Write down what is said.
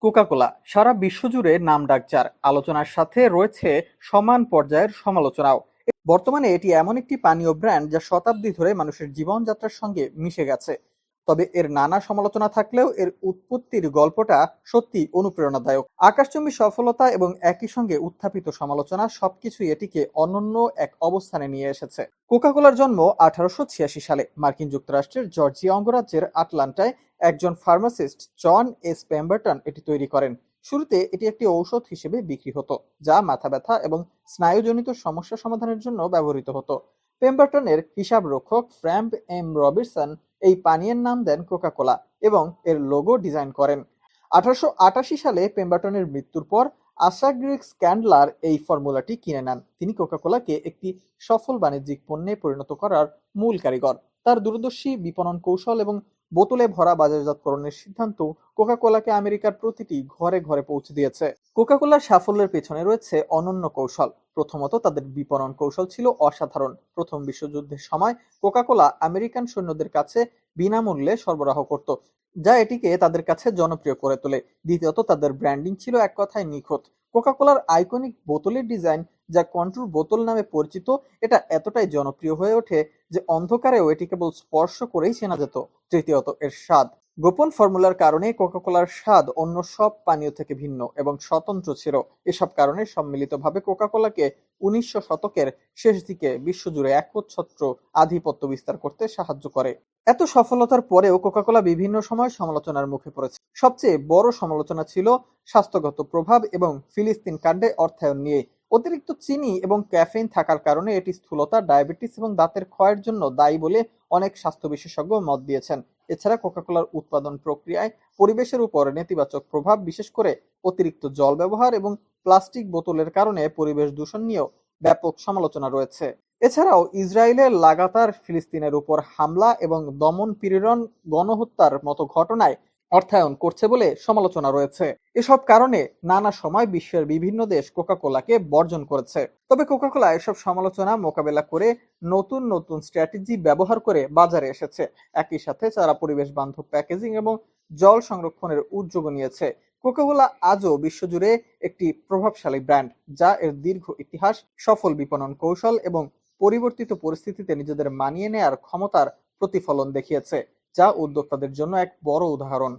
Coca-Cola সারা বিশ্বজুড়ে নামডাক, যার আলোচনার সাথে রয়েছে সমান পর্যায়ের সমালোচনাও। বর্তমানে এটি এমন একটি পানীয় ব্র্যান্ড যা শতাব্দী ধরে মানুষের জীবনযাত্রার সঙ্গে মিশে গেছে। তবে এর নানা সমালোচনা থাকলেও এর উৎপত্তির গল্পটা সত্যি অনুপ্রেরণাদায়ক। আকাশচুম্বী সফলতা এবং একই সঙ্গে উত্থাপিত সমালোচনা সবকিছুই এটিকে অনন্য এক অবস্থানে নিয়ে এসেছে। কোকা-কোলার জন্ম 1886 সালে মার্কিন যুক্তরাষ্ট্রের জর্জিয়া অঙ্গরাজ্যের আটলান্টায়। একজন ফার্মাসিস্ট জন এস পেম্বারটন এটি তৈরি করেন। শুরুতে এটি একটি ঔষধ হিসেবে বিক্রি হতো, যা মাথা ব্যথা এবং স্নায়ুজনিত সমস্যা সমাধানের জন্য ব্যবহৃত হতো। পেম্বারটনের হিসাব রক্ষক ফ্র্যাম্প এম রবিনসন এই পানীয়ের নাম দেন কোকা-কোলা এবং এর লোগো ডিজাইন করেন। 1888 সালে পেম্বারটনের মৃত্যুর পর আশাগ্রিক্স স্ক্যান্ডলার এই ফর্মুলাটি কিনে নেন। তিনি কোকা-কোলাকে একটি সফল বাণিজ্যিক পণ্যে পরিণত করার মূল কারিগর। তার দূরদর্শী বিপণন কৌশল এবং বোতলে ভরা বাজারজাতকরণের সিদ্ধান্ত কোকা-কোলাকে আমেরিকার প্রতিটি ঘরে ঘরে পৌঁছে দিয়েছে। কোকা-কোলার সাফল্যের পেছনে রয়েছে অনন্য কৌশল। প্রথমত, তাদের বিপণন কৌশল ছিল অসাধারণ। প্রথম বিশ্বযুদ্ধের সময় কোকা-কোলা আমেরিকান সৈন্যদের কাছে বিনামূল্যে সরবরাহ করত, যা এটিকে তাদের কাছে জনপ্রিয় করে তোলে। দ্বিতীয়ত, তাদের ব্র্যান্ডিং ছিল এক কথায় নিখুঁত। কোকা-কোলার আইকনিক বোতলের ডিজাইন, যা কন্ট্যুর বোতল নামে পরিচিত, এটা এতটাই জনপ্রিয় হয়ে ওঠে যে অন্ধকারেও এটি কেবল স্পর্শ করেই চেনা যেত। তৃতীয়ত, এর স্বাদ। গোপন ফর্মুলার কারণে কোকা-কোলার স্বাদ অন্য সব পানীয় থেকে ভিন্ন এবং স্বতন্ত্র ছিল। এসব কারণে সম্মিলিতভাবে কোকা-কোলাকে 1900 শতকের শেষ দিকে বিশ্বজুড়ে একচ্ছত্র আধিপত্য বিস্তার করতে সাহায্য করে। এত সফলতার পরেও কোকা-কোলা বিভিন্ন সময় সমালোচনার মুখে পড়েছে। সবচেয়ে বড় সমালোচনা ছিল স্বাস্থ্যগত প্রভাব এবং ফিলিস্তিন কাণ্ডে অর্থায়ন নিয়ে। অতিরিক্ত চিনি এবং ক্যাফেইন থাকার কারণে এটি স্থূলতা, ডায়াবেটিস এবং দাঁতের ক্ষয়ের জন্য দায়ী বলে অনেক স্বাস্থ্য বিশেষজ্ঞ মত দিয়েছেন। এছাড়া কোকা-কোলার উৎপাদন প্রক্রিয়ায় পরিবেশের উপর নেতিবাচক প্রভাব, বিশেষ করে অতিরিক্ত জল ব্যবহার এবং প্লাস্টিক বোতলের কারণে পরিবেশ দূষণ নিয়েও ব্যাপক সমালোচনা রয়েছে। এছাড়াও ইসরায়েলের লাগাতার ফিলিস্তিনের উপর হামলা এবং দমন-পীড়ন, গণহত্যার মতো ঘটনায় অর্থায়ন করছে বলে সমালোচনা রয়েছে। এসব কারণে নানা সময় বিশ্বের বিভিন্ন দেশ কোকা-কোলাকে বর্জন করেছে। তবে কোকা-কোলা এসব সমালোচনা মোকাবেলা করে নতুন নতুন স্ট্র্যাটেজি ব্যবহার করে বাজারে এসেছে। একই সাথে তারা পরিবেশ বান্ধব প্যাকেজিং এবং জল সংরক্ষণের উদ্যোগ নিয়েছে। কোকা-কোলা আজও বিশ্বজুড়ে একটি প্রভাবশালী ব্র্যান্ড, যা এর দীর্ঘ ইতিহাস, সফল বিপণন কৌশল এবং পরিবর্তিত পরিস্থিতিতে নিজেদের মানিয়ে নেয়ার ক্ষমতার প্রতিফলন দেখিয়েছে, যা উদ্যোক্তাদের জন্য এক বড় উদাহরণ।